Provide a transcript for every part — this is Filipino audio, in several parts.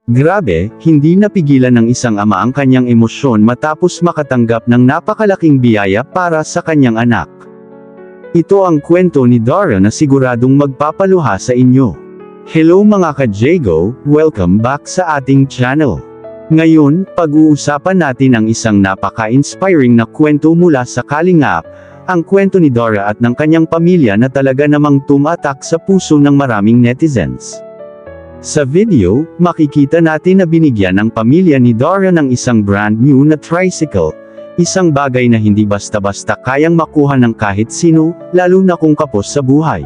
Grabe, hindi napigilan ng isang ama ang kanyang emosyon matapos makatanggap ng napakalaking biyaya para sa kanyang anak. Ito ang kwento ni Dara na siguradong magpapaluha sa inyo. Hello mga ka-Jago, welcome back sa ating channel. Ngayon, pag-uusapan natin ang isang napaka-inspiring na kwento mula sa Kalingap, ang kwento ni Dara at ng kanyang pamilya na talaga namang tumatak sa puso ng maraming netizens. Sa video, makikita natin na binigyan ng pamilya ni Dara ng isang brand new na tricycle, isang bagay na hindi basta-basta kayang makuha ng kahit sino, lalo na kung kapos sa buhay.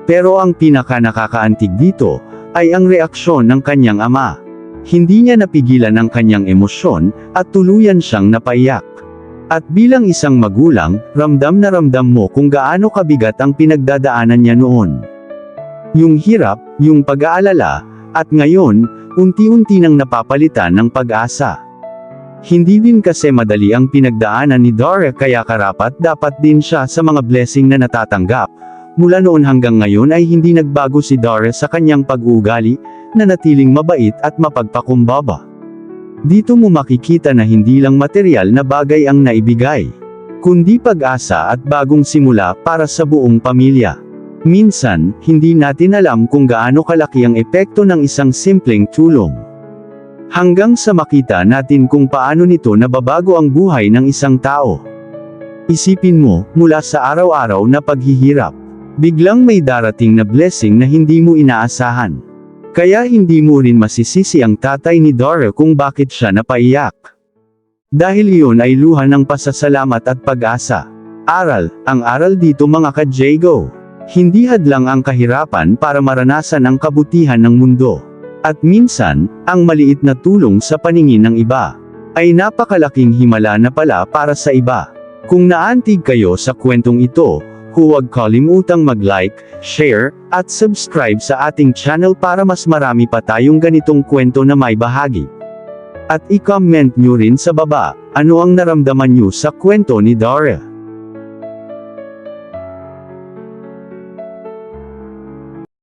Pero ang pinaka-nakakaantig dito, ay ang reaksyon ng kanyang ama. Hindi niya napigilan ang kanyang emosyon, at tuluyan siyang napaiyak. At bilang isang magulang, ramdam na ramdam mo kung gaano kabigat ang pinagdadaanan niya noon. Yung hirap, yung pag-aalala, at ngayon, unti-unti nang napapalitan ng pag-asa. Hindi din kasi madali ang pinagdaanan ni Dara kaya karapat dapat din siya sa mga blessing na natatanggap. Mula noon hanggang ngayon ay hindi nagbago si Dara sa kanyang pag-uugali, na natiling mabait at mapagpakumbaba. Dito mo makikita na hindi lang material na bagay ang naibigay, kundi pag-asa at bagong simula para sa buong pamilya. Minsan, hindi natin alam kung gaano kalaki ang epekto ng isang simpleng tulong. Hanggang sa makita natin kung paano nito nababago ang buhay ng isang tao. Isipin mo, mula sa araw-araw na paghihirap, biglang may darating na blessing na hindi mo inaasahan. Kaya hindi mo rin masisisi ang tatay ni Dara kung bakit siya napaiyak. Dahil iyon ay luha ng pasasalamat at pag-asa. Ang aral dito mga ka-Jago. Hindi hadlang ang kahirapan para maranasan ang kabutihan ng mundo. At minsan, ang maliit na tulong sa paningin ng iba, ay napakalaking himala na pala para sa iba. Kung naantig kayo sa kwentong ito, huwag kalimutang mag-like, share, at subscribe sa ating channel para mas marami pa tayong ganitong kwento na may bahagi. At i-comment nyo rin sa baba, ano ang naramdaman nyo sa kwento ni Dara.